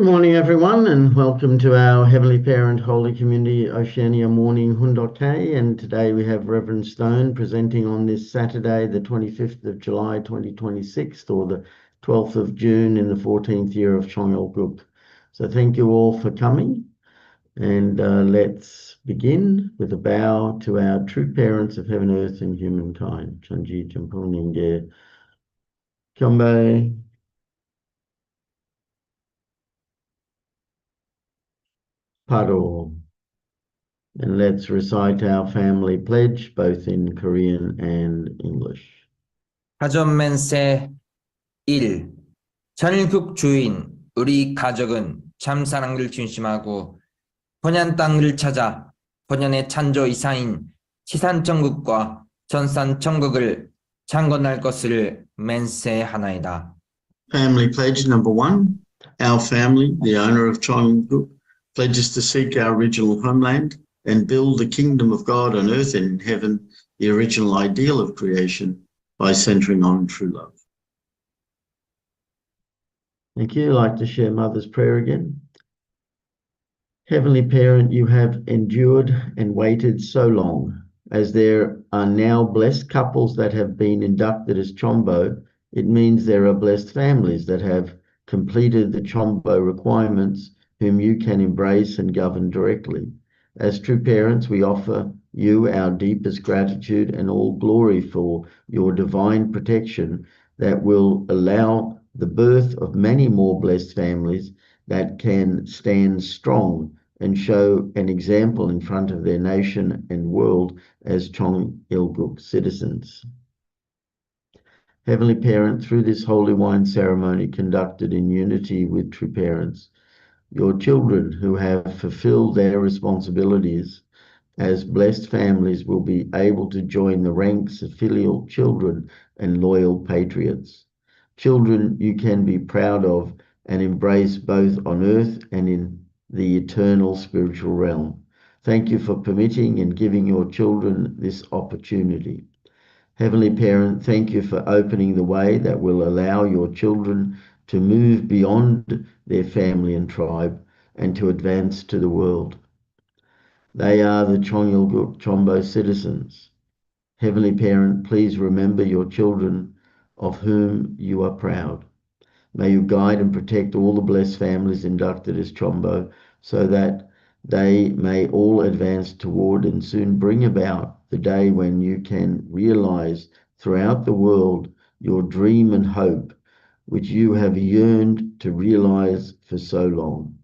Good morning, everyone, and welcome to our Heavenly Parent Holy Community Oceania morning Hundoke. And today we have Reverend Stone presenting on this Saturday, the 25th of July 2026, or the 12th of June in the 14th year of Chongyol. So thank you all for coming, and let's begin with a bow to our true parents of heaven, earth, and humankind. Chanji Champuninge Kyombe. Paro. And let's recite our family pledge, both in Korean and English. 가전맨세 1. 전국 주인 우리 가족은 참사랑을 중심하고 본연 땅을 찾아 본연의 창조 이사인 지산천국과 전산천국을 창건할 것을 맹세하나이다. Family pledge number 1. Our family, the owner of Chongguk, pledges to seek our original homeland and build the kingdom of God on earth and in heaven, the original ideal of creation, by centering on true love. Thank you. I'd like to share Mother's Prayer again. Heavenly Parent, you have endured and waited so long. As there are now blessed couples that have been inducted as Chombo, it means there are blessed families that have completed the Chombo requirements, whom you can embrace and govern directly. As true parents, we offer you our deepest gratitude and all glory for your divine protection that will allow the birth of many more blessed families that can stand strong and show an example in front of their nation and world as Chongyilguk citizens. Heavenly Parent, through this holy wine ceremony conducted in unity with true parents, your children who have fulfilled their responsibilities as blessed families will be able to join the ranks of filial children and loyal patriots. Children you can be proud of and embrace both on earth and in the eternal spiritual realm. Thank you for permitting and giving your children this opportunity. Heavenly Parent, thank you for opening the way that will allow your children to move beyond their family and tribe and to advance to the world. They are the Chongyilguk Chombo citizens. Heavenly Parent, please remember your children of whom you are proud. May you guide and protect all the blessed families inducted as Chombo so that they may all advance toward and soon bring about the day when you can realize throughout the world your dream and hope, which you have yearned to realize for so long.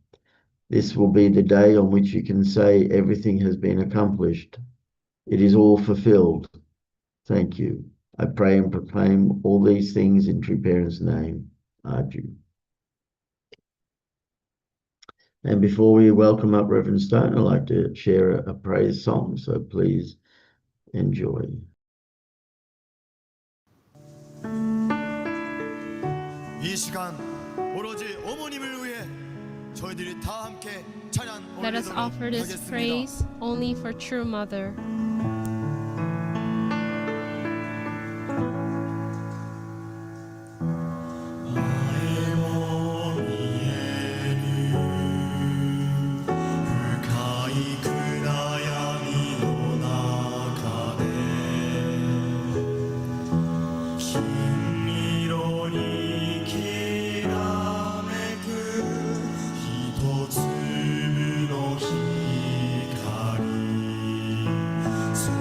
This will be the day on which you can say everything has been accomplished. It is all fulfilled. Thank you. I pray and proclaim all these things in true parents' name. Aju. And before we welcome up Reverend Stone, I'd like to share a praise song, so please enjoy. 이 시간 오로지 어머님을 위해 저희들이 다 함께 찬양 Let us offer this 올리도록 praise 하겠습니다. only for true mother. 수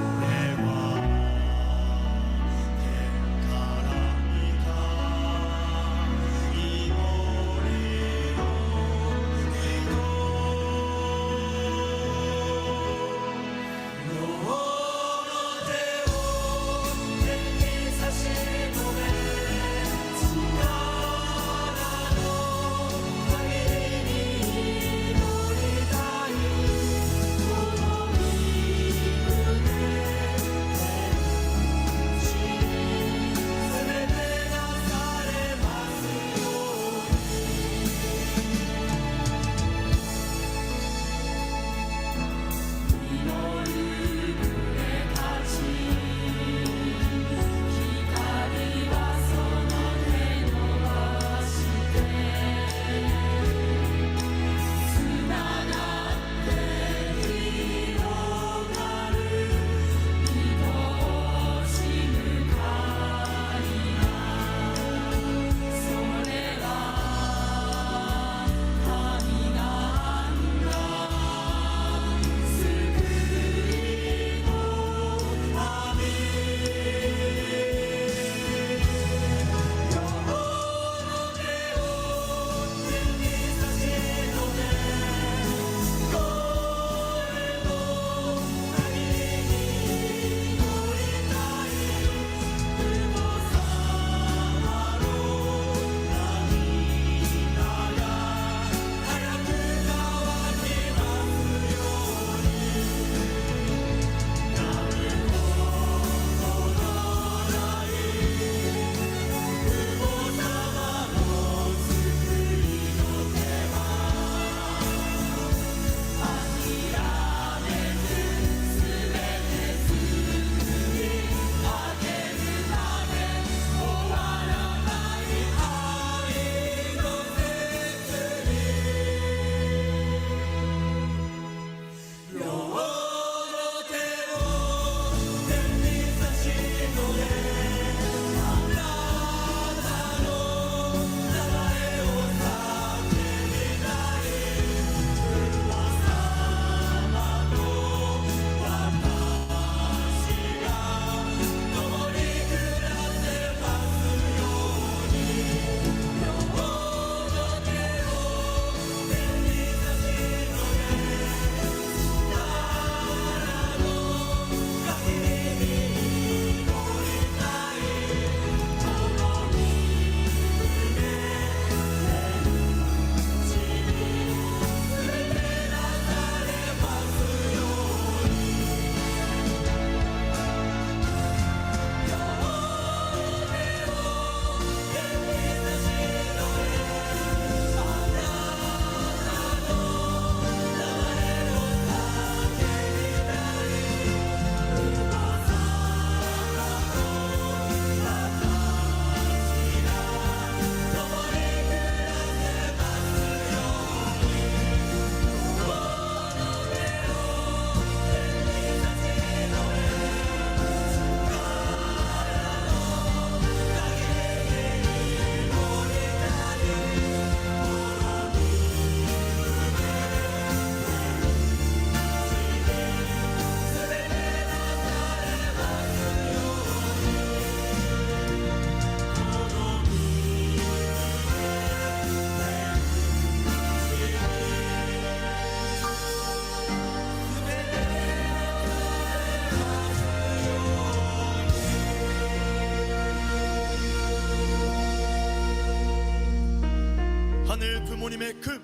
부모님의 금,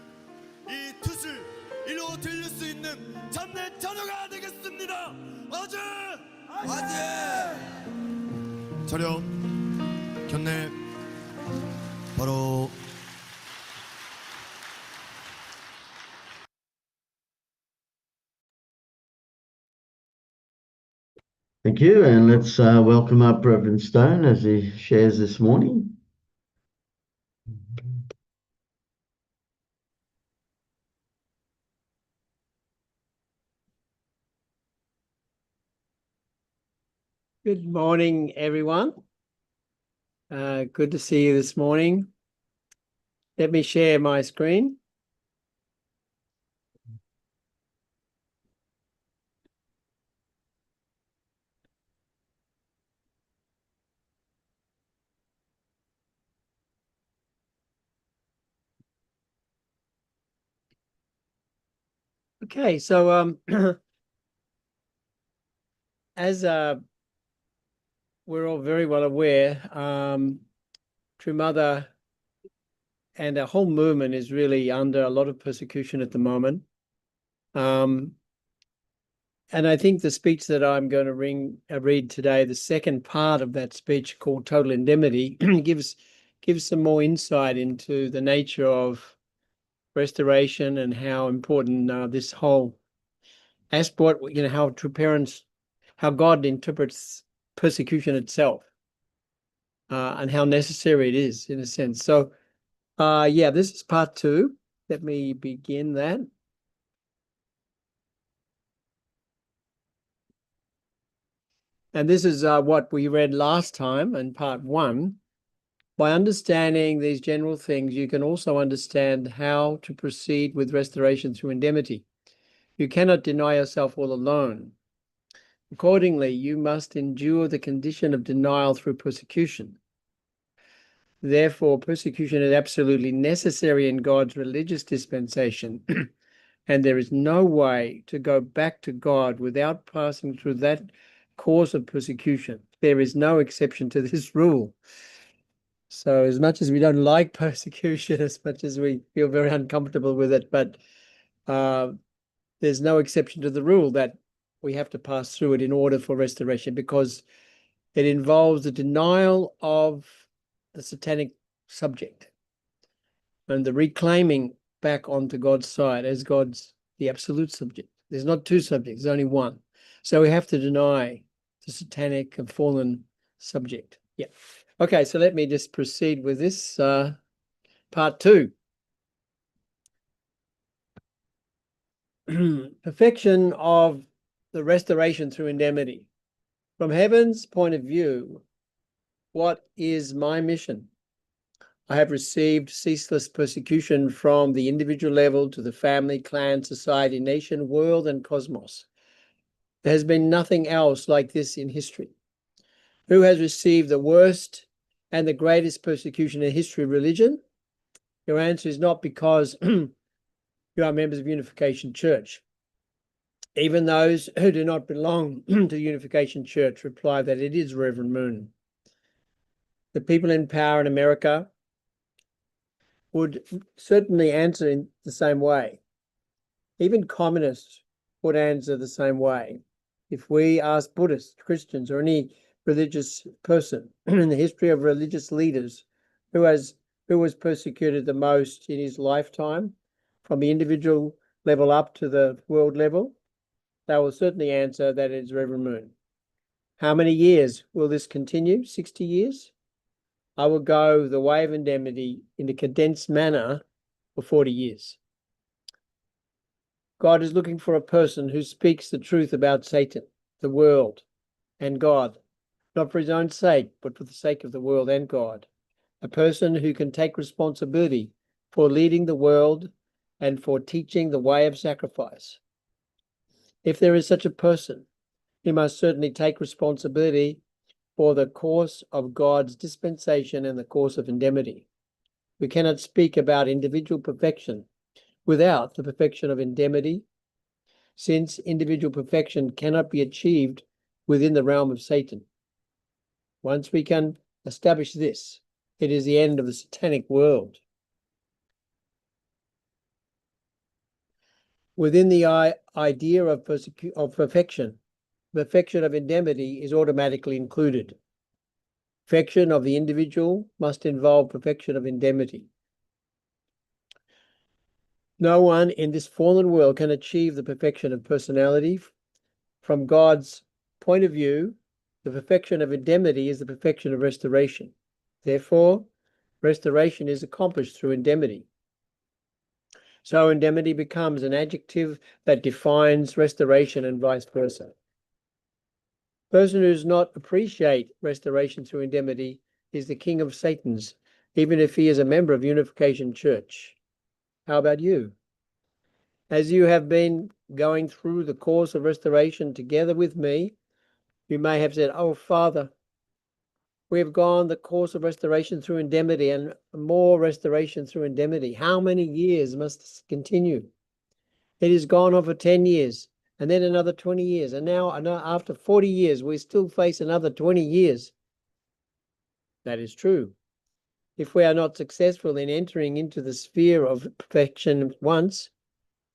이 뜻을 이루어 드릴 수 있는 참된 자녀가 되겠습니다. 아재! 아재! 차렷, 견례, 바로. Thank you, and let's welcome up Reverend Stone as he shares this morning. Good morning, everyone. Good to see you this morning. Let me share my screen. Okay, so as we're all very well aware, True Mother and our whole movement is really under a lot of persecution at the moment. And I think the speech that I'm going to read today, the second part of that speech called Total Indemnity, gives some more insight into the nature of restoration and how important this whole aspect, how true parents, how God interprets persecution itself, and how necessary it is in a sense. So, this is part 2. Let me begin that. And this is what we read last time in part 1. By understanding these general things, you can also understand how to proceed with restoration through indemnity. You cannot deny yourself all alone. Accordingly, you must endure the condition of denial through persecution. Therefore, persecution is absolutely necessary in God's religious dispensation, and there is no way to go back to God without passing through that course of persecution. There is no exception to this rule. So as much as we don't like persecution, as much as we feel very uncomfortable with it, but there's no exception to the rule that we have to pass through it in order for restoration, because it involves the denial of the satanic subject and the reclaiming back onto God's side as the absolute subject. There's not 2 subjects, there's only one. So we have to deny the satanic and fallen subject. Yeah. Okay, so let me just proceed with this part 2. Perfection of the restoration through indemnity. From heaven's point of view, what is my mission? I have received ceaseless persecution from the individual level to the family, clan, society, nation, world, and cosmos. There has been nothing else like this in history. Who has received the worst and the greatest persecution in history of religion? Your answer is not because you are members of Unification Church. Even those who do not belong to Unification Church reply that it is Reverend Moon. The people in power in America would certainly answer in the same way. Even communists would answer the same way. If we ask Buddhists, Christians, or any religious person in the history of religious leaders who was persecuted the most in his lifetime, from the individual level up to the world level, they will certainly answer that it's Reverend Moon. How many years will this continue? 60 years? I will go the way of indemnity in a condensed manner for 40 years. God is looking for a person who speaks the truth about Satan, the world, and God, not for his own sake, but for the sake of the world and God. A person who can take responsibility for leading the world and for teaching the way of sacrifice. If there is such a person, he must certainly take responsibility for the course of God's dispensation and the course of indemnity. We cannot speak about individual perfection without the perfection of indemnity, since individual perfection cannot be achieved within the realm of Satan. Once we can establish this, it is the end of the satanic world. Within the idea of perfection, perfection of indemnity is automatically included. Perfection of the individual must involve perfection of indemnity. No one in this fallen world can achieve the perfection of personality. From God's point of view, the perfection of indemnity is the perfection of restoration. Therefore, restoration is accomplished through indemnity. So indemnity becomes an adjective that defines restoration and vice versa. The person who does not appreciate restoration through indemnity is the king of Satan's, even if he is a member of Unification Church. How about you? As you have been going through the course of restoration together with me, you may have said, "Oh, Father, we have gone the course of restoration through indemnity and more restoration through indemnity. How many years must this continue? It has gone on for 10 years and then another 20 years. And now after 40 years, we still face another 20 years. That is true. If we are not successful in entering into the sphere of perfection once,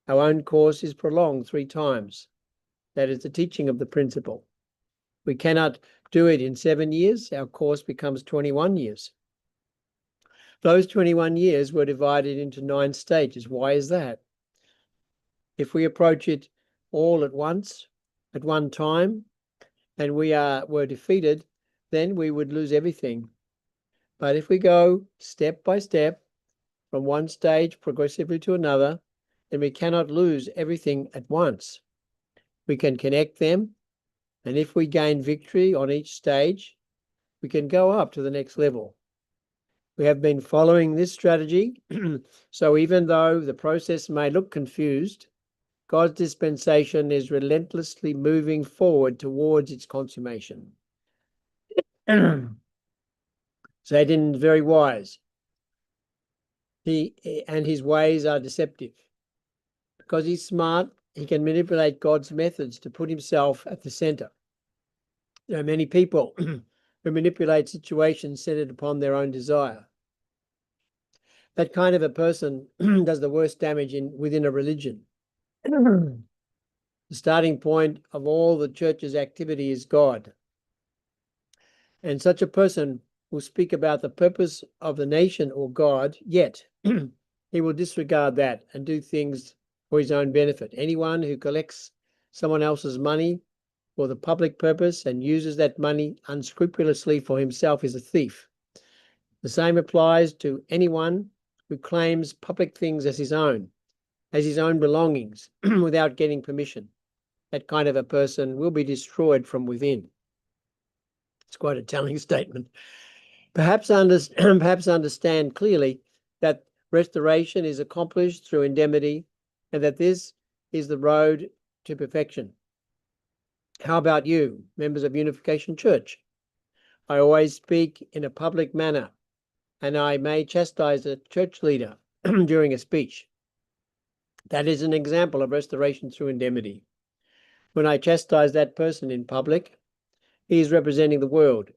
our own course is prolonged 3 times. That is the teaching of the principle. We cannot do it in 7 years. Our course becomes 21 years. Those 21 years were divided into 9 stages. Why is that? If we approach it all at once, at one time, and we were defeated, then we would lose everything. But if we go step by step from one stage progressively to another, then we cannot lose everything at once. We can connect them, and if we gain victory on each stage, we can go up to the next level. We have been following this strategy, so even though the process may look confused, God's dispensation is relentlessly moving forward towards its consummation. Satan is very wise. And his ways are deceptive. Because he's smart, he can manipulate God's methods to put himself at the center. There are many people who manipulate situations centered upon their own desire. That kind of a person does the worst damage within a religion. The starting point of all the church's activity is God. And such a person will speak about the purpose of the nation or God, yet he will disregard that and do things for his own benefit. Anyone who collects someone else's money for the public purpose and uses that money unscrupulously for himself is a thief. The same applies to anyone who claims public things as his own belongings, without getting permission. That kind of a person will be destroyed from within. It's quite a telling statement. Perhaps understand clearly that restoration is accomplished through indemnity and that this is the road to perfection. How about you, members of Unification Church? I always speak in a public manner, and I may chastise a church leader during a speech. That is an example of restoration through indemnity. When I chastise that person in public, he is representing the world.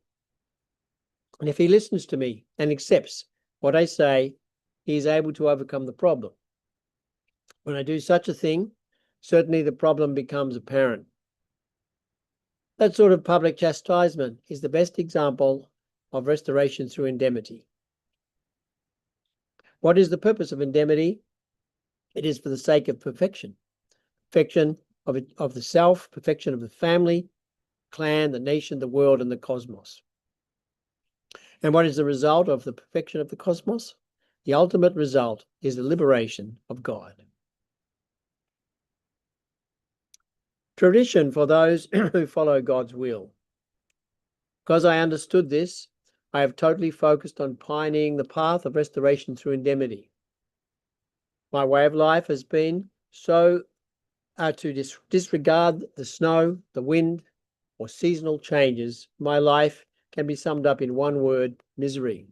And if he listens to me and accepts what I say, he is able to overcome the problem. When I do such a thing, certainly the problem becomes apparent. That sort of public chastisement is the best example of restoration through indemnity. What is the purpose of indemnity? It is for the sake of perfection. Perfection of the self, perfection of the family, clan, the nation, the world, and the cosmos. And what is the result of the perfection of the cosmos? The ultimate result is the liberation of God. Tradition for those who follow God's will. Because I understood this, I have totally focused on pioneering the path of restoration through indemnity. My way of life has been to disregard the snow, the wind, or seasonal changes. My life can be summed up in one word: misery.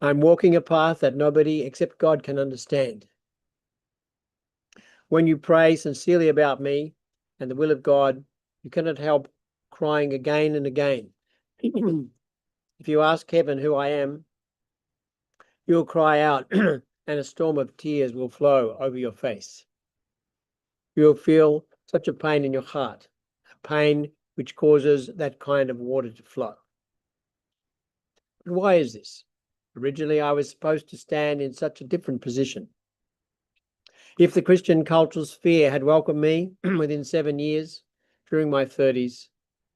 I'm walking a path that nobody except God can understand. When you pray sincerely about me and the will of God, you cannot help crying again and again. If you ask heaven who I am, you'll cry out, and and a storm of tears will flow over your face. You will feel such a pain in your heart, a pain which causes that kind of water to flow. But why is this? Originally, I was supposed to stand in such a different position. If the Christian cultural sphere had welcomed me within 7 years, during my 30s,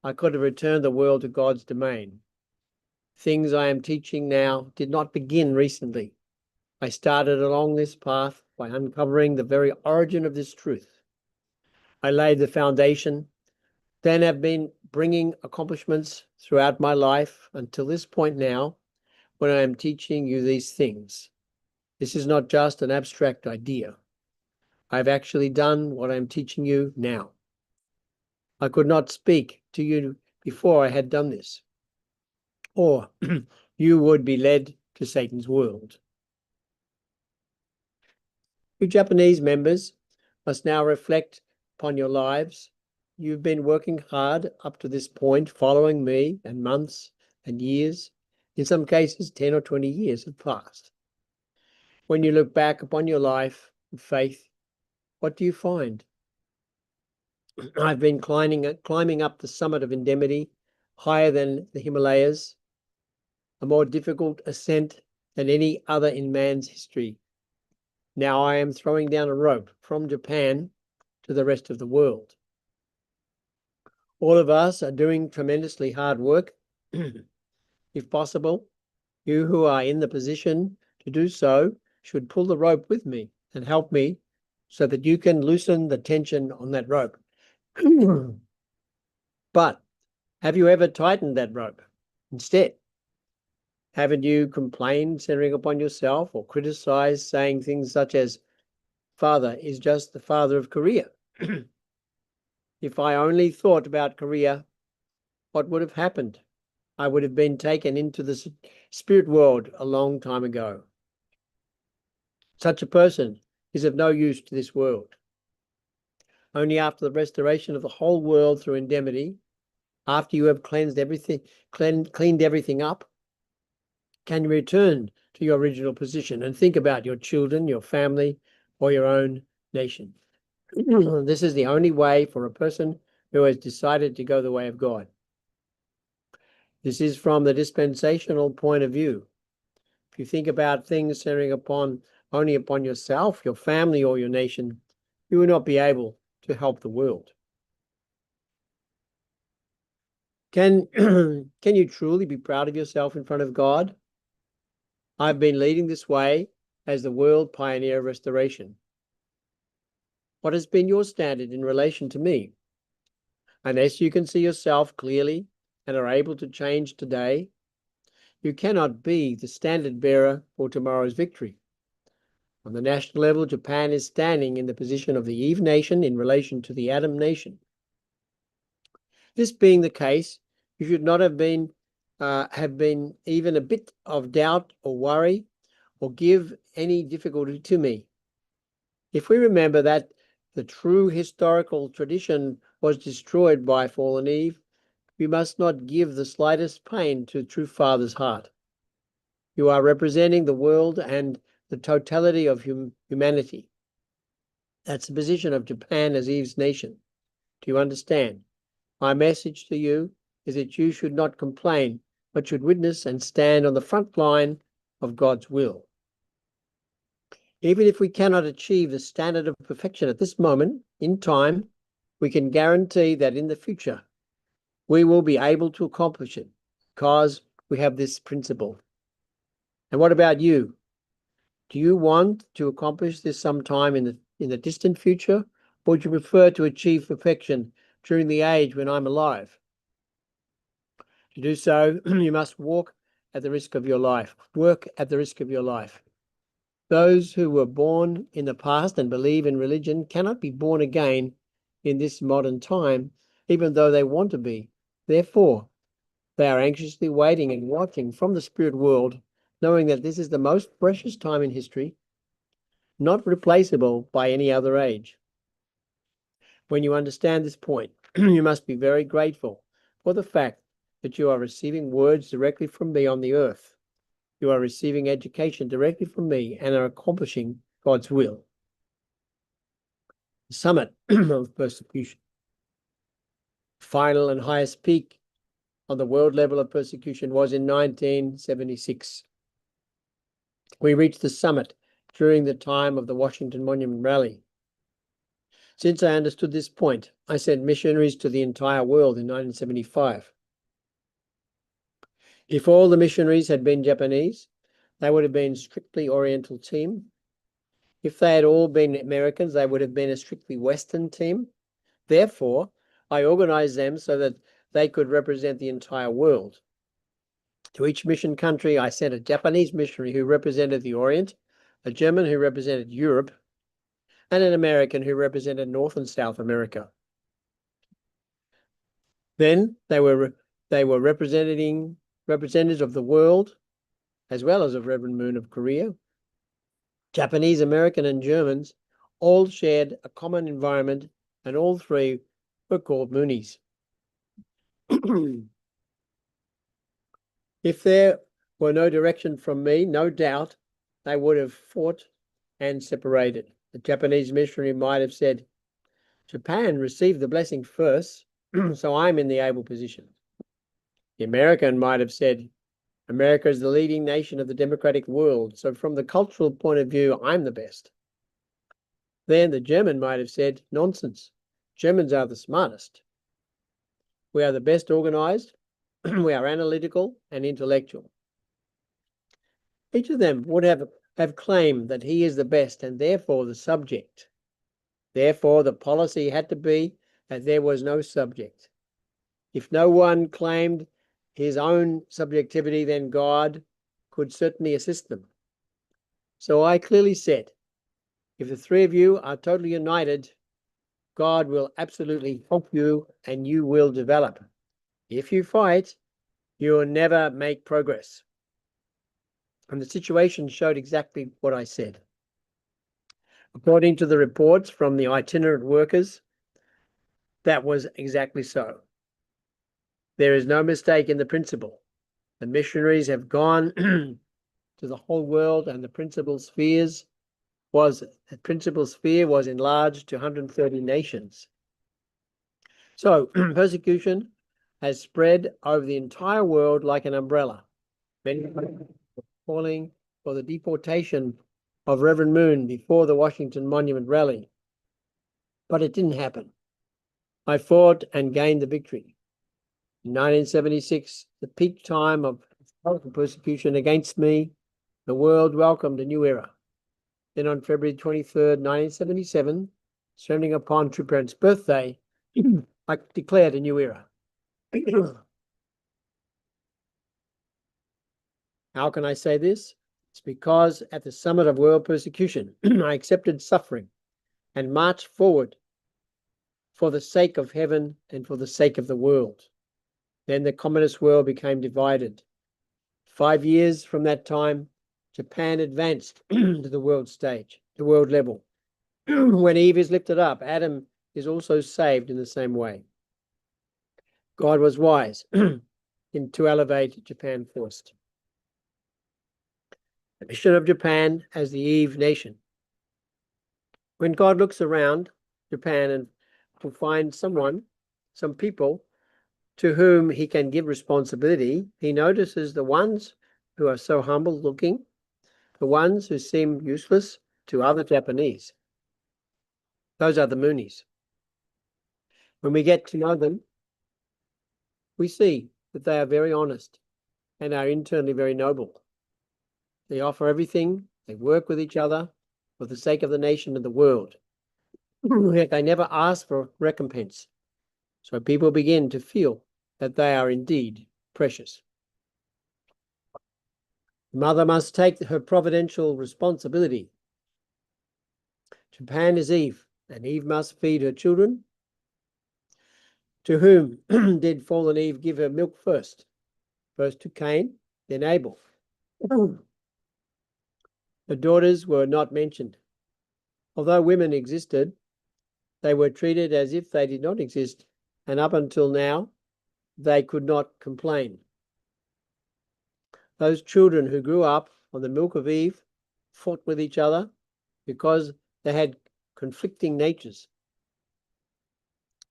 I could have returned the world to God's domain. Things I am teaching now did not begin recently. I started along this path by uncovering the very origin of this truth. I laid the foundation, then have been bringing accomplishments throughout my life until this point now, when I am teaching you these things. This is not just an abstract idea. I've actually done what I'm teaching you now. I could not speak to you before I had done this, or you would be led to Satan's world. You Japanese members must now reflect upon your lives. You've been working hard up to this point, following me, and months and years. In some cases, 10 or 20 years have passed. When you look back upon your life and faith, what do you find? I've been climbing up the summit of indemnity, higher than the Himalayas, a more difficult ascent than any other in man's history. Now I am throwing down a rope from Japan to the rest of the world. All of us are doing tremendously hard work. If possible, you who are in the position to do so should pull the rope with me and help me so that you can loosen the tension on that rope. But have you ever tightened that rope? Instead, haven't you complained, centering upon yourself, or criticized, saying things such as, "Father is just the father of Korea"? If I only thought about Korea, what would have happened? I would have been taken into the spirit world a long time ago. Such a person is of no use to this world. Only after the restoration of the whole world through indemnity, after you have cleaned everything up, can you return to your original position and think about your children, your family, or your own nation. This is the only way for a person who has decided to go the way of God. This is from the dispensational point of view. If you think about things centering only upon yourself, your family, or your nation, you will not be able to help the world. Can you truly be proud of yourself in front of God? I've been leading this way as the world pioneer of restoration. What has been your standard in relation to me? Unless you can see yourself clearly and are able to change today, you cannot be the standard bearer for tomorrow's victory. On the national level, Japan is standing in the position of the Eve nation in relation to the Adam nation. This being the case, you should not have been even a bit of doubt or worry or give any difficulty to me. If we remember that the true historical tradition was destroyed by fallen Eve, we must not give the slightest pain to the true Father's heart. You are representing the world and the totality of humanity. That's the position of Japan as Eve's nation. Do you understand? My message to you is that you should not complain, but should witness and stand on the front line of God's will. Even if we cannot achieve the standard of perfection at this moment in time, we can guarantee that in the future, we will be able to accomplish it because we have this principle. And what about you? Do you want to accomplish this sometime in the distant future, or would you prefer to achieve perfection during the age when I'm alive? To do so, you must work at the risk of your life. Those who were born in the past and believe in religion cannot be born again in this modern time, even though they want to be. Therefore, they are anxiously waiting and watching from the spirit world, knowing that this is the most precious time in history, not replaceable by any other age. When you understand this point, you must be very grateful for the fact that you are receiving words directly from me on the earth. You are receiving education directly from me and are accomplishing God's will. The summit of persecution. Final and highest peak on the world level of persecution was in 1976. We reached the summit during the time of the Washington Monument Rally. Since I understood this point, I sent missionaries to the entire world in 1975. If all the missionaries had been Japanese, they would have been a strictly Oriental team. If they had all been Americans, they would have been a strictly Western team. Therefore, I organized them so that they could represent the entire world. To each mission country, I sent a Japanese missionary who represented the Orient, a German who represented Europe, and an American who represented North and South America. Then they were representatives of the world, as well as of Reverend Moon of Korea. Japanese, American, and Germans all shared a common environment, and all three were called Moonies. If there were no direction from me, no doubt they would have fought and separated. The Japanese missionary might have said, Japan received the blessing first, so I'm in the able position. The American might have said, America is the leading nation of the democratic world, so from the cultural point of view, I'm the best. Then the German might have said, nonsense. Germans are the smartest. We are the best organized. We are analytical and intellectual. Each of them would have claimed that he is the best and therefore the subject. Therefore, the policy had to be that there was no subject. If no one claimed his own subjectivity, then God could certainly assist them. So I clearly said, if the three of you are totally united, God will absolutely help you and you will develop. If you fight, you will never make progress. And the situation showed exactly what I said. According to the reports from the itinerant workers, that was exactly so. There is no mistake in the principle. The missionaries have gone to the whole world, and the principal sphere was enlarged to 130 nations. So persecution has spread over the entire world like an umbrella. Many people were calling for the deportation of Reverend Moon before the Washington Monument Rally, but it didn't happen. I fought and gained the victory. In 1976, the peak time of persecution against me, the world welcomed a new era. Then on February 23rd, 1977, standing upon True Parent's birthday, I declared a new era. How can I say this? It's because at the summit of world persecution, I accepted suffering and marched forward for the sake of heaven and for the sake of the world. Then the communist world became divided. 5 years from that time, Japan advanced to the world stage, the world level. When Eve is lifted up, Adam is also saved in the same way. God was wise to elevate Japan first. The mission of Japan as the Eve nation. When God looks around Japan and will find some people to whom he can give responsibility, he notices the ones who are so humble looking, the ones who seem useless to other Japanese. Those are the Moonies. When we get to know them, we see that they are very honest and are internally very noble. They offer everything, they work with each other for the sake of the nation and the world. Yet they never ask for recompense. So people begin to feel that they are indeed precious. The mother must take her providential responsibility. Japan is Eve, and Eve must feed her children. To whom did fallen Eve give her milk first? First to Cain, then Abel. Her daughters were not mentioned. Although women existed, they were treated as if they did not exist, and up until now, they could not complain. Those children who grew up on the milk of Eve fought with each other because they had conflicting natures.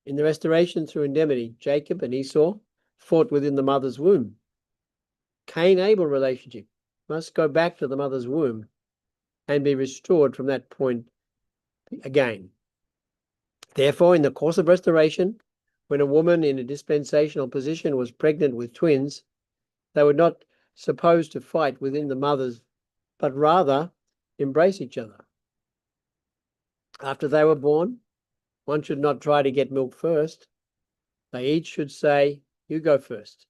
In the restoration through indemnity, Jacob and Esau fought within the mother's womb. Cain-Abel relationship must go back to the mother's womb and be restored from that point again. Therefore, in the course of restoration, when a woman in a dispensational position was pregnant with twins, they were not supposed to fight within the mothers, but rather embrace each other. After they were born, one should not try to get milk first. They each should say, "You go first."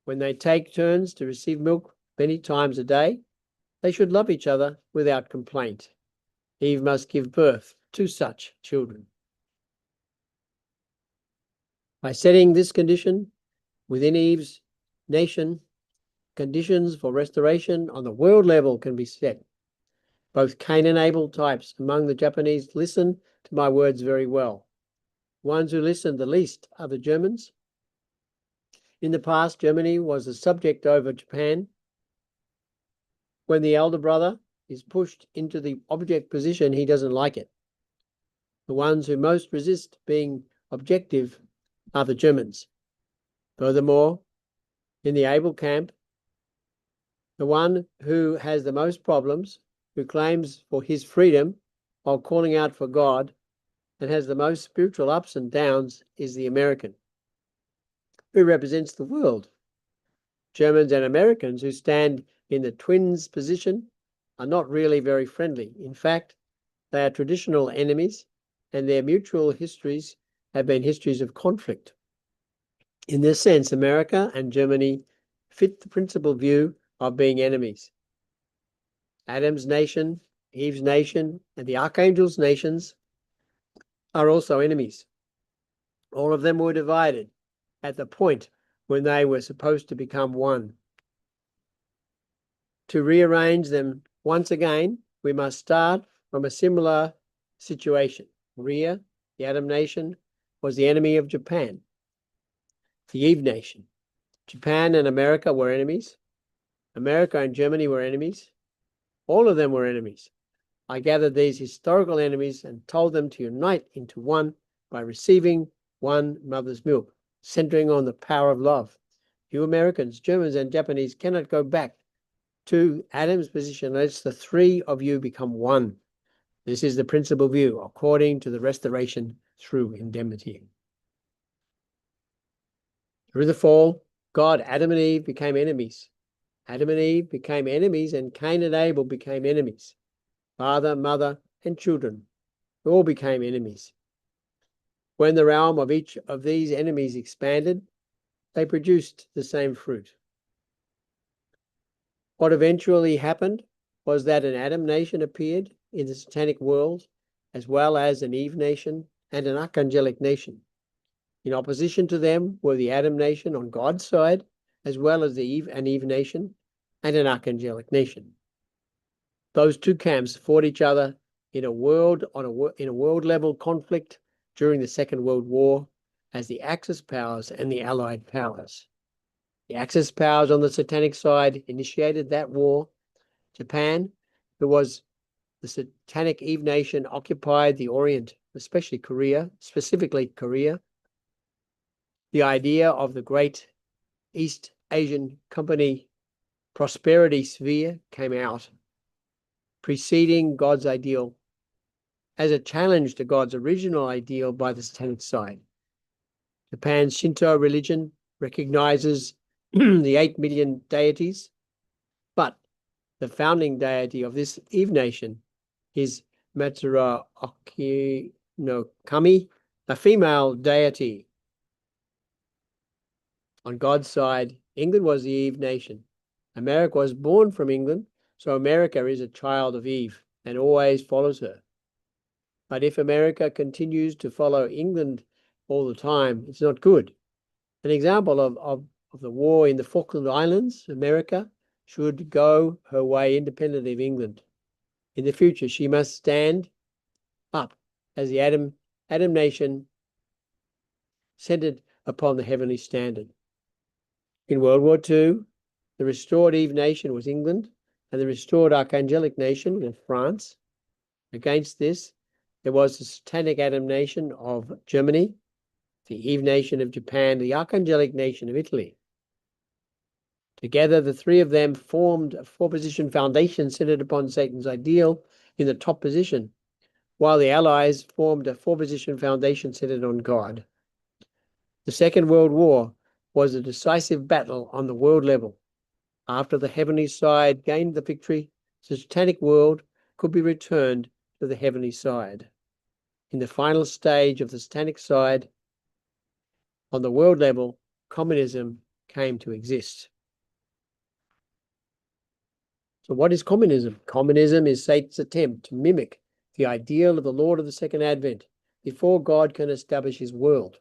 When they take turns to receive milk many times a day, they should love each other without complaint. Eve must give birth to such children. By setting this condition within Eve's nation, conditions for restoration on the world level can be set. Both Cain and Abel types among the Japanese listen to my words very well. Ones who listen the least are the Germans. In the past, Germany was the subject over Japan. When the elder brother is pushed into the object position, he doesn't like it. The ones who most resist being objective are the Germans. Furthermore, in the Abel camp, the one who has the most problems, who claims for his freedom while calling out for God, and has the most spiritual ups and downs, is the American, who represents the world. Germans and Americans who stand in the twins position are not really very friendly. In fact, they are traditional enemies, and their mutual histories have been histories of conflict. In this sense, America and Germany fit the principal view of being enemies. Adam's nation, Eve's nation, and the archangel's nations are also enemies. All of them were divided at the point when they were supposed to become one. To rearrange them once again, we must start from a similar situation. Korea, the Adam nation, was the enemy of Japan. The Eve nation. Japan and America were enemies. America and Germany were enemies. All of them were enemies. I gathered these historical enemies and told them to unite into one by receiving one mother's milk, centering on the power of love. You Americans, Germans, and Japanese cannot go back to Adam's position unless the three of you become one. This is the principal view according to the restoration through indemnity. Through the fall, God, Adam and Eve became enemies. Adam and Eve became enemies, and Cain and Abel became enemies. Father, mother, and children all became enemies. When the realm of each of these enemies expanded, they produced the same fruit. What eventually happened was that an Adam nation appeared in the satanic world, as well as an Eve nation and an archangelic nation. In opposition to them were the Adam nation on God's side, as well as the Eve nation and an archangelic nation. Those two camps fought each other in a world level conflict during the Second World War as the Axis powers and the Allied powers. The Axis powers on the satanic side initiated that war. Japan, who was the satanic Eve nation, occupied the Orient, especially Korea, specifically Korea. The idea of the Great East Asian Company prosperity sphere came out, preceding God's ideal as a challenge to God's original ideal by the satanic side. Japan's Shinto religion recognizes the 8 million deities, but the founding deity of this Eve nation is Matsura Oki no Kami, a female deity. On God's side, England was the Eve nation. America was born from England, so America is a child of Eve and always follows her. But if America continues to follow England all the time, it's not good. An example of the war in the Falkland Islands, America should go her way independently of England. In the future, she must stand up as the Adam nation centered upon the heavenly standard. In World War II, The restored Eve nation was England, and the restored Archangelic nation was France. Against this, there was the satanic Adam nation of Germany, the Eve nation of Japan, the Archangelic nation of Italy. Together, the three of them formed a four-position foundation centered upon Satan's ideal in the top position, while the Allies formed a four-position foundation centered on God. The Second World War was a decisive battle on the world level. After the heavenly side gained the victory, the satanic world could be returned to the heavenly side. In the final stage of the satanic side, on the world level, communism came to exist. So what is communism? Communism is Satan's attempt to mimic the ideal of the Lord of the Second Advent before God can establish his world.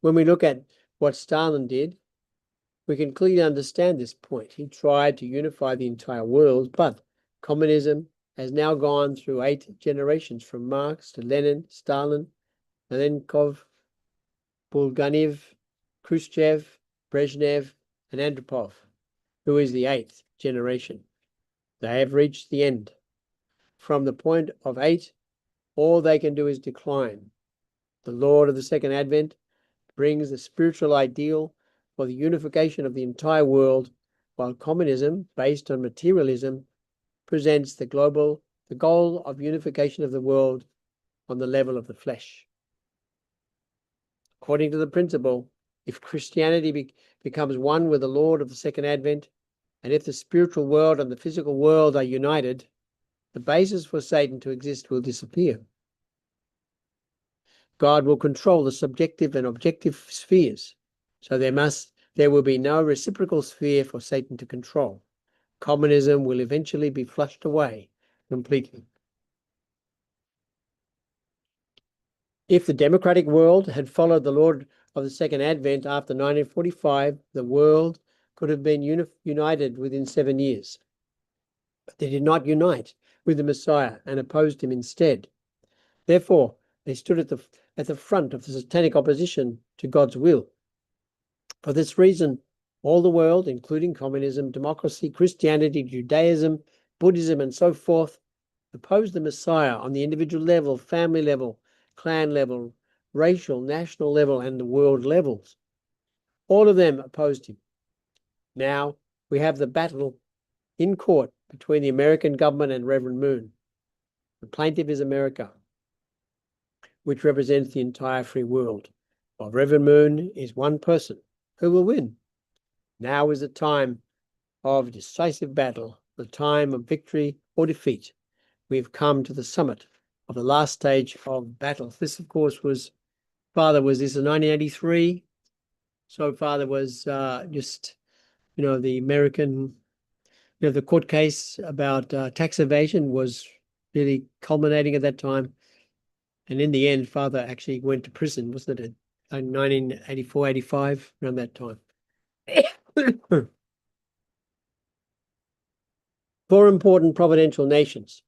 When we look at what Stalin did, we can clearly understand this point. He tried to unify the entire world, but communism has now gone through 8 generations, from Marx to Lenin, Stalin, Malenkov, Bulganev, Khrushchev, Brezhnev, and Andropov, who is the 8th generation. They have reached the end. From the point of 8, all they can do is decline. The Lord of the Second Advent brings the spiritual ideal for the unification of the entire world, while communism, based on materialism, presents the goal of unification of the world on the level of the flesh. According to the principle, if Christianity becomes one with the Lord of the Second Advent, and if the spiritual world and the physical world are united, the basis for Satan to exist will disappear. God will control the subjective and objective spheres, so there will be no reciprocal sphere for Satan to control. Communism will eventually be flushed away completely. If the democratic world had followed the Lord of the Second Advent after 1945, the world could have been united within 7 years. But they did not unite with the Messiah and opposed him instead. Therefore, they stood at the front of the satanic opposition to God's will. For this reason, all the world, including communism, democracy, Christianity, Judaism, Buddhism, and so forth, opposed the Messiah on the individual level, family level, clan level, racial, national level, and the world levels. All of them opposed him. Now we have the battle in court between the American government and Reverend Moon. The plaintiff is America, which represents the entire free world, while Reverend Moon is one person. Who will win? Now is the time of decisive battle, the time of victory or defeat. We've come to the summit of the last stage of battle. This, of course, was in 1983. So Father was just, the American, the court case about tax evasion was really culminating at that time. And in the end, Father actually went to prison, wasn't it, in 1984, 85, around that time. 4 important providential nations.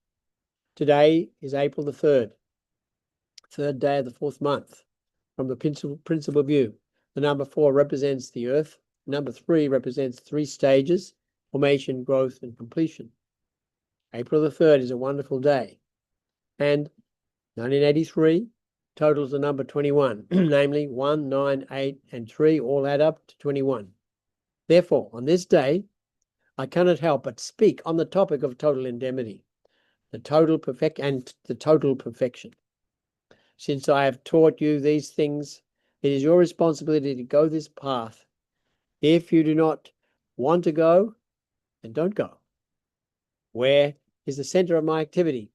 Today is April the 3rd, 3rd day of the 4th month. From the principal view, the number 4 represents the earth. Number 3 represents 3 stages: formation, growth, and completion. April the 3rd is a wonderful day. And 1983 totals the number 21, namely 1, 9, 8, and 3 all add up to 21. Therefore, on this day, I cannot help but speak on the topic of total indemnity, the total perfection. Since I have taught you these things, it is your responsibility to go this path. If you do not want to go, then don't go. Where is the center of my activity?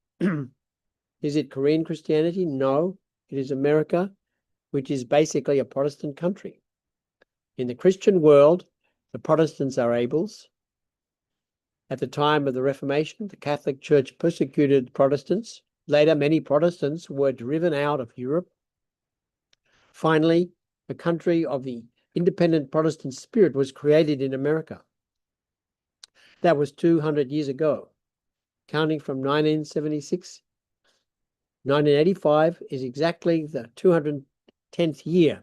Is it Korean Christianity? No, it is America, which is basically a Protestant country. In the Christian world, the Protestants are Abels. At the time of the Reformation, the Catholic Church persecuted Protestants. Later, many Protestants were driven out of Europe. Finally, the country of the independent Protestant spirit was created in America. That was 200 years ago. Counting from 1976, 1985 is exactly the 210th year.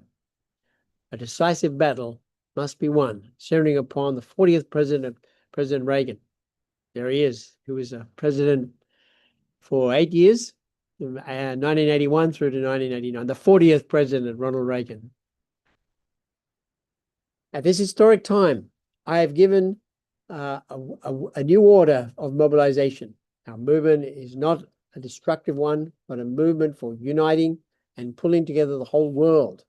A decisive battle must be won, centering upon the 40th president, President Reagan. There he is, who was a president for 8 years, 1981 through to 1989, the 40th president, Ronald Reagan. At this historic time, I have given a new order of mobilization. Our movement is not a destructive one, but a movement for uniting and pulling together the whole world.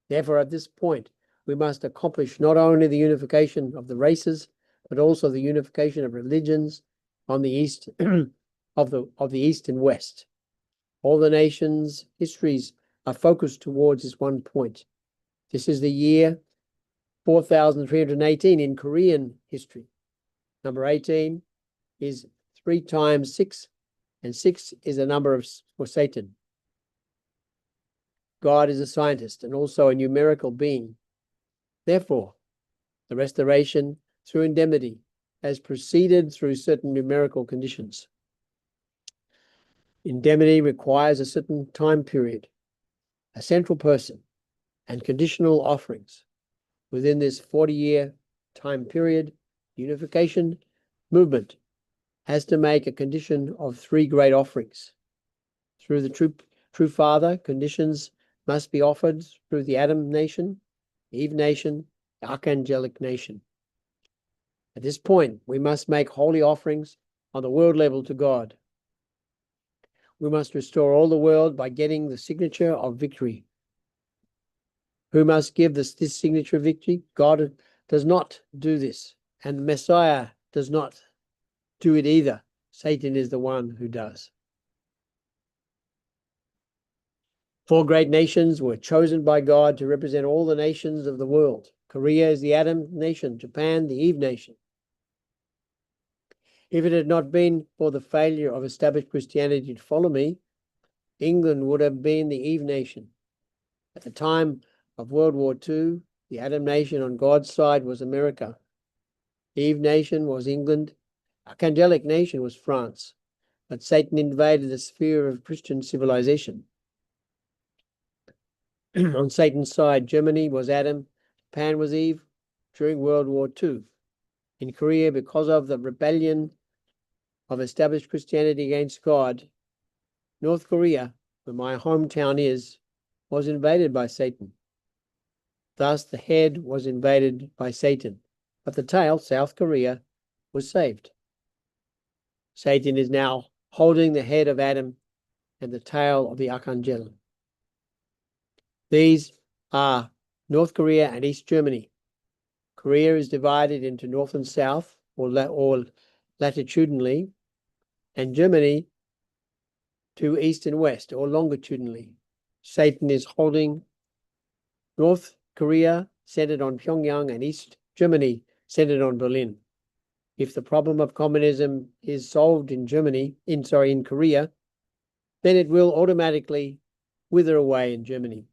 Therefore, at this point, we must accomplish not only the unification of the races, but also the unification of religions on the east of the east and west. All the nations' histories are focused towards this one point. This is the year 4,318 in Korean history. Number 18 is 3 times 6, and 6 is a number for Satan. God is a scientist and also a numerical being. Therefore, the restoration through indemnity has proceeded through certain numerical conditions. Indemnity requires a certain time period, a central person, and conditional offerings. Within this 40-year time period, the unification movement has to make a condition of 3 great offerings. Through the true Father, conditions must be offered through the Adam nation, Eve nation, the archangelic nation. At this point, we must make holy offerings on the world level to God. We must restore all the world by getting the signature of victory. Who must give this signature of victory? God does not do this, and the Messiah does not do it either. Satan is the one who does. 4 great nations were chosen by God to represent all the nations of the world. Korea is the Adam nation, Japan the Eve nation. If it had not been for the failure of established Christianity to follow me, England would have been the Eve nation. At the time of World War II, the Adam nation on God's side was America. Eve nation was England. Archangelic nation was France. But Satan invaded the sphere of Christian civilization. On Satan's side, Germany was Adam, Japan was Eve during World War II. In Korea, because of the rebellion of established Christianity against God, North Korea, where my hometown is, was invaded by Satan. Thus, the head was invaded by Satan, but the tail, South Korea, was saved. Satan is now holding the head of Adam and the tail of the Archangel. These are North Korea and East Germany. Korea is divided into North and South, or latitudinally, and Germany to East and West, or longitudinally. Satan is holding North Korea centered on Pyongyang and East Germany centered on Berlin. If the problem of communism is solved in Korea, then it will automatically wither away in Germany.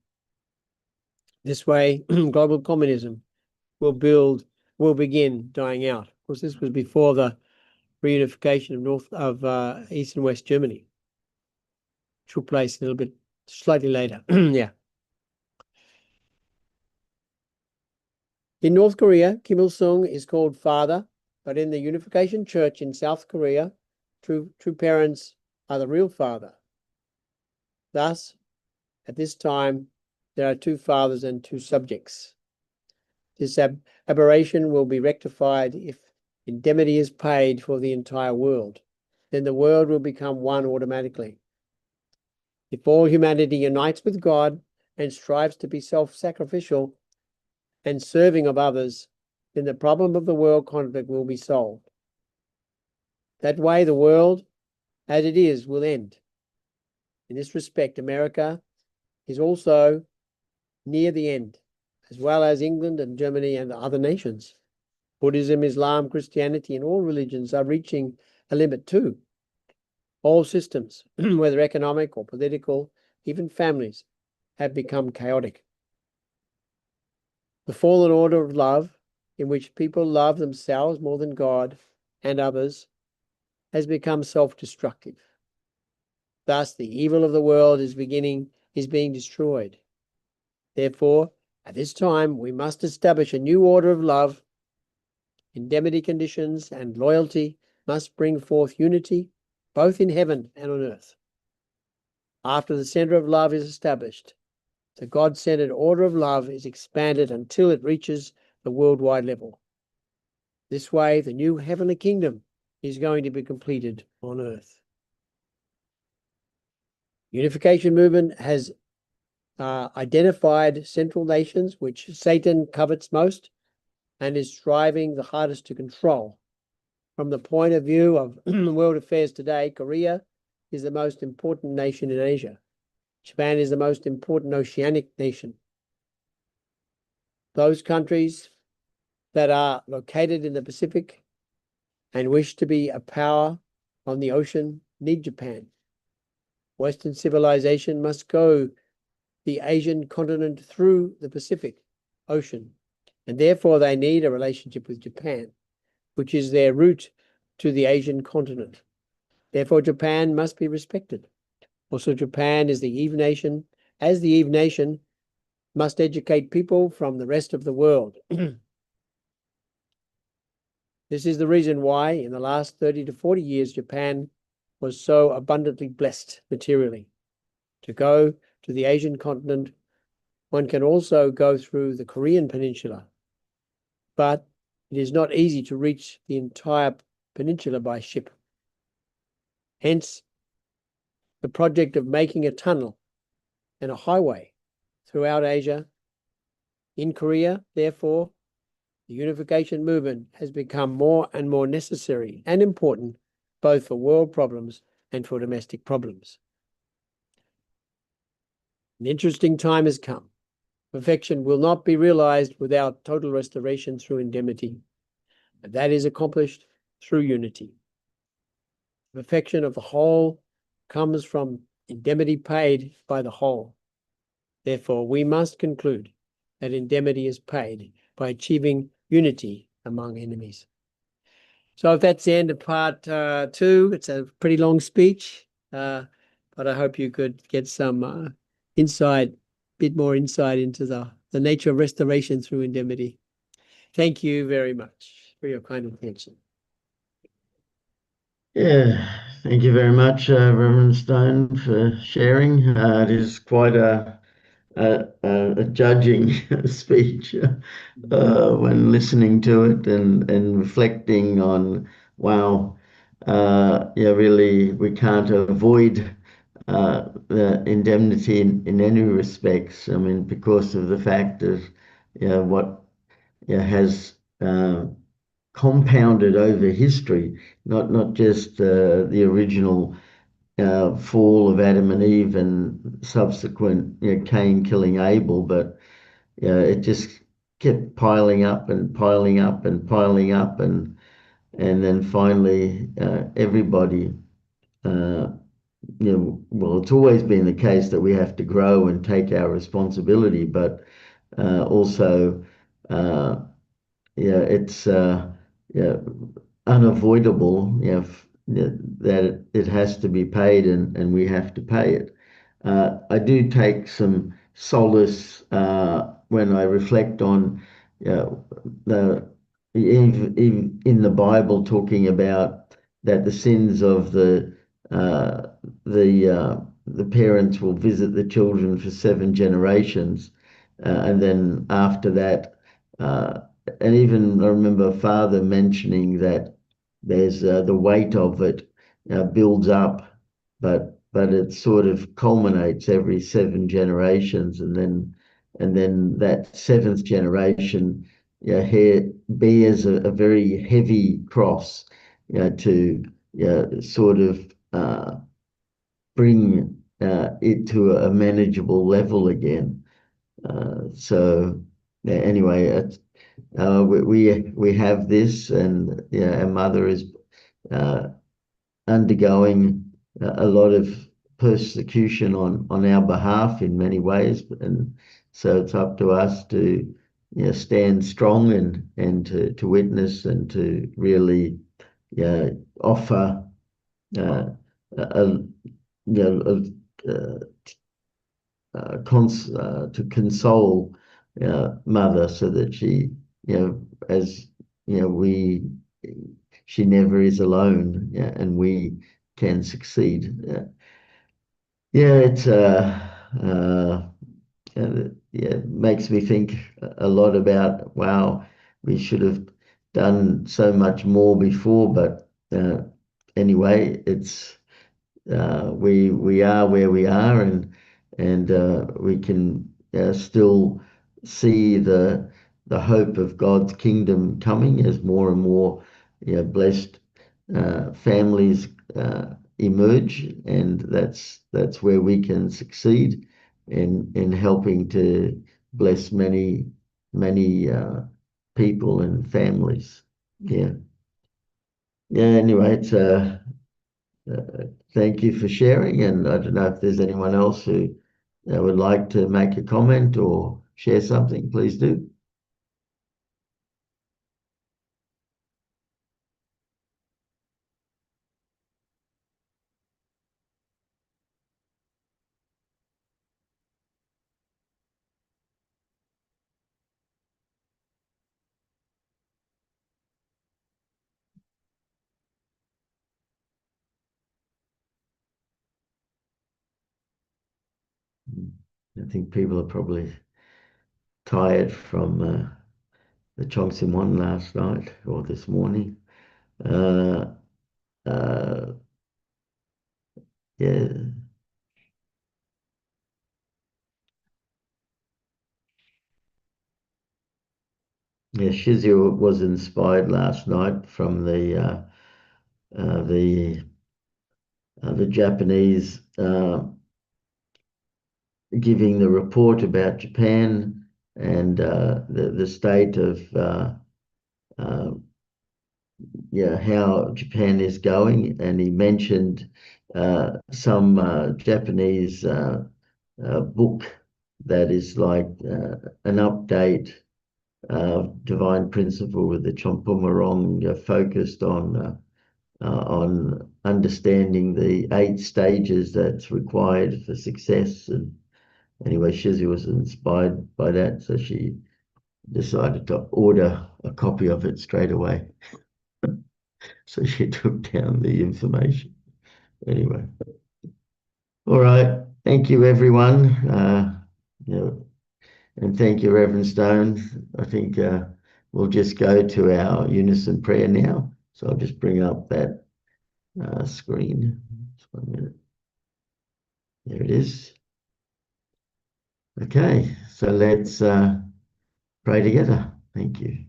This way, global communism will begin dying out. Of course, this was before the reunification of East and West Germany. Took place a little bit slightly later. Yeah. In North Korea, Kim Il-sung is called father, but in the Unification Church in South Korea, true parents are the real father. Thus, at this time, there are 2 fathers and 2 subjects. This aberration will be rectified if indemnity is paid for the entire world. Then the world will become one automatically. If all humanity unites with God and strives to be self-sacrificial and serving of others, then the problem of the world conflict will be solved. That way, the world, as it is, will end. In this respect, America is also near the end, as well as England and Germany and other nations. Buddhism, Islam, Christianity, and all religions are reaching a limit too. All systems, whether economic or political, even families, have become chaotic. The fallen order of love, in which people love themselves more than God and others, has become self-destructive. Thus, the evil of the world is being destroyed. Therefore, At this time, we must establish a new order of love. Indemnity conditions and loyalty must bring forth unity, both in heaven and on earth. After the center of love is established, the God-centered order of love is expanded until it reaches the worldwide level. This way, the new heavenly kingdom is going to be completed on earth. Unification movement has identified central nations which Satan covets most and is striving the hardest to control. From the point of view of world affairs today, Korea is the most important nation in Asia. Japan is the most important oceanic nation. Those countries that are located in the Pacific and wish to be a power on the ocean need Japan. Western civilization must go the Asian continent through the Pacific Ocean, and therefore they need a relationship with Japan, which is their route to the Asian continent. Therefore, Japan must be respected. Also, Japan is the Eve nation, as the Eve nation must educate people from the rest of the world. This is the reason why in the last 30 to 40 years, Japan was so abundantly blessed materially. To go to the Asian continent, one can also go through the Korean peninsula, but it is not easy to reach the entire peninsula by ship. Hence, the project of making a tunnel and a highway throughout Asia. In Korea, therefore, the unification movement has become more and more necessary and important, both for world problems and for domestic problems. An interesting time has come. Perfection will not be realized without total restoration through indemnity, and that is accomplished through unity. The perfection of the whole comes from indemnity paid by the whole. Therefore, we must conclude that indemnity is paid by achieving unity among enemies. So that's the end of part 2. It's a pretty long speech, but I hope you could get some bit more insight into the nature of restoration through indemnity. Thank you very much for your kind attention. Yeah, thank you very much, Reverend Stone, for sharing. It is quite a judging speech when listening to it and reflecting on, wow, yeah, really, we can't avoid the indemnity in any respects. I mean, because of the fact of what has compounded over history, not just the original fall of Adam and Eve and subsequent Cain killing Abel, but it just kept piling up and piling up and piling up, and then finally everybody. Well, it's always been the case that we have to grow and take our responsibility, but also, it's unavoidable, that it has to be paid, and we have to pay it. I do take some solace when I reflect on in the Bible, talking about that the sins of the parents will visit the children for 7 generations, and then after that, and even I remember a father mentioning that there's the weight of it builds up, but it sort of culminates every 7 generations, and then that 7th generation bears a very heavy cross, to sort of bring it to a manageable level again. So anyway, we have this, and our mother is undergoing a lot of persecution on our behalf in many ways, and so it's up to us to stand strong and to witness and to really offer to console mother, so that she, as she never is alone, and we can succeed. It's it makes me think a lot about, wow, we should have done so much more before, but anyway, it's we are where we are, and we can still see the hope of God's kingdom coming as more and more blessed families emerge, and that's where we can succeed in helping to bless many people and families. Anyway, it's thank you for sharing, and I don't know if there's anyone else who would like to make a comment or share something. Please do. I think people are probably tired from the Chongsim one last night or this morning. Uh, uh, yeah. Yeah, Shizio was inspired last night from the Japanese giving the report about Japan and the state of how Japan is going, and he mentioned some Japanese book that is like an update divine principle with the Chompumarong focused on understanding the 8 stages that's required for success. And anyway, Shizzy was inspired by that, so she decided to order a copy of it straight away. So she took down the information. Anyway, all right. Thank you, everyone. And thank you, Reverend Stone. I think we'll just go to our unison prayer now. So I'll just bring up that screen. Just 1 minute. There it is. Okay, so let's pray together. Thank you.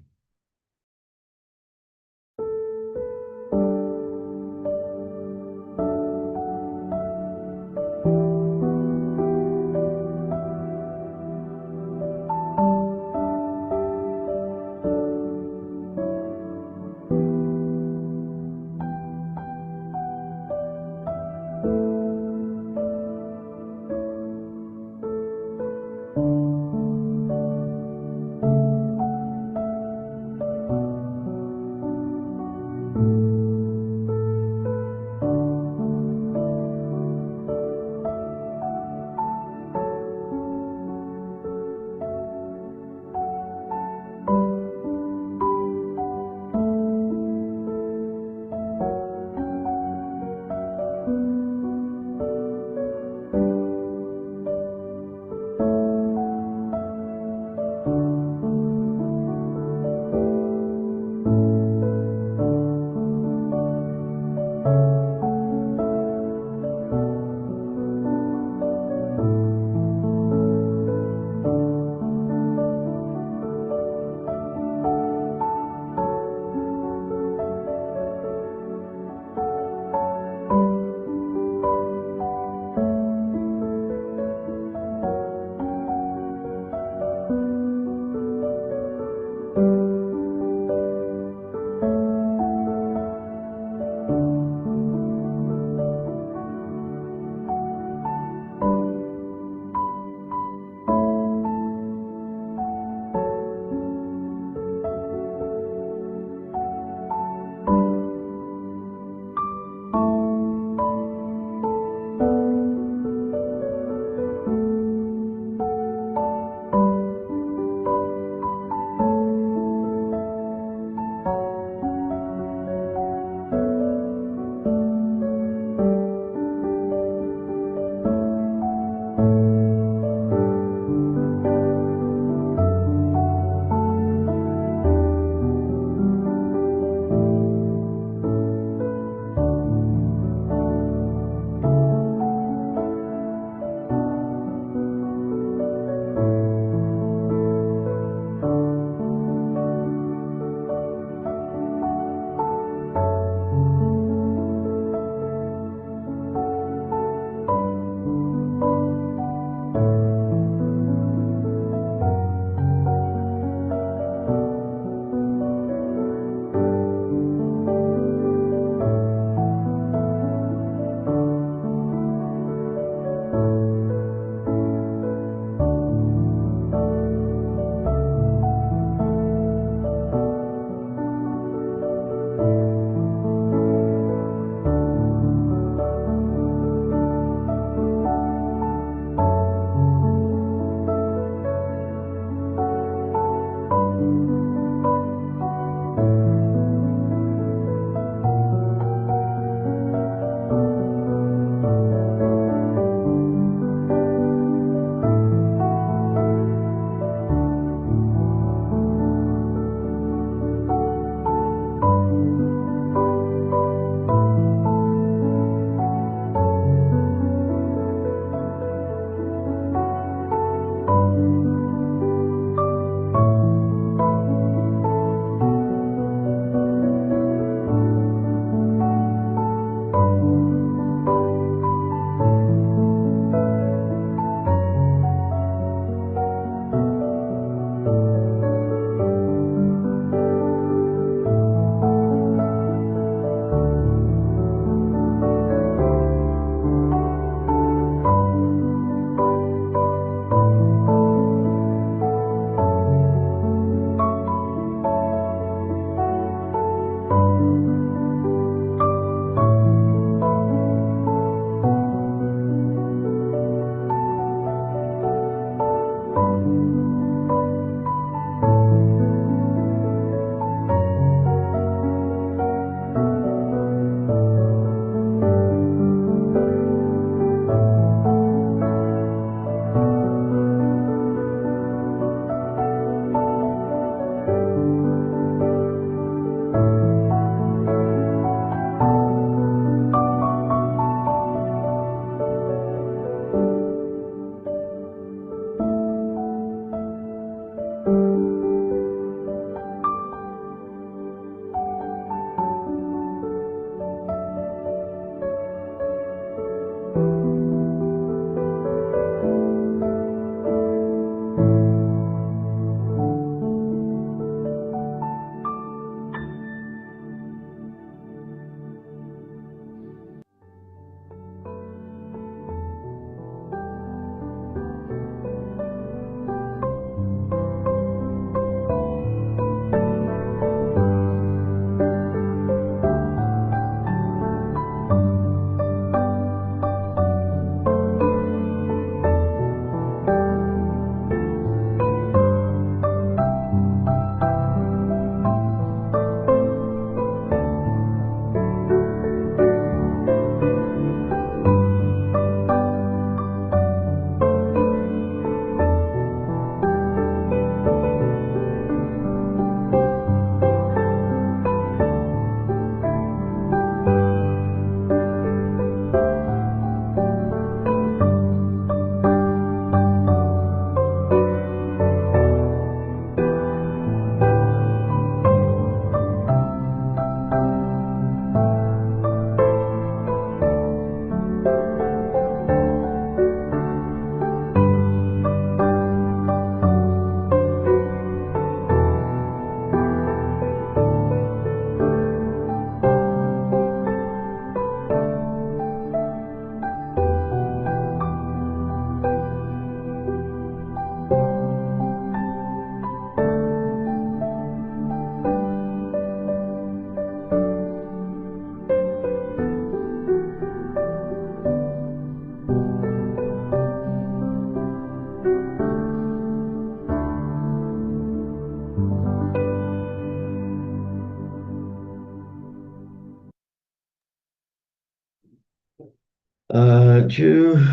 Jew,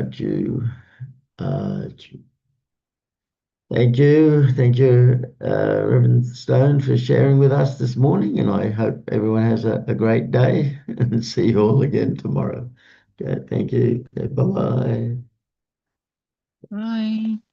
Jew, Jew. Thank you, Reverend Stone, for sharing with us this morning, and I hope everyone has a great day and see you all again tomorrow. Okay, thank you. Okay, bye-bye. Bye.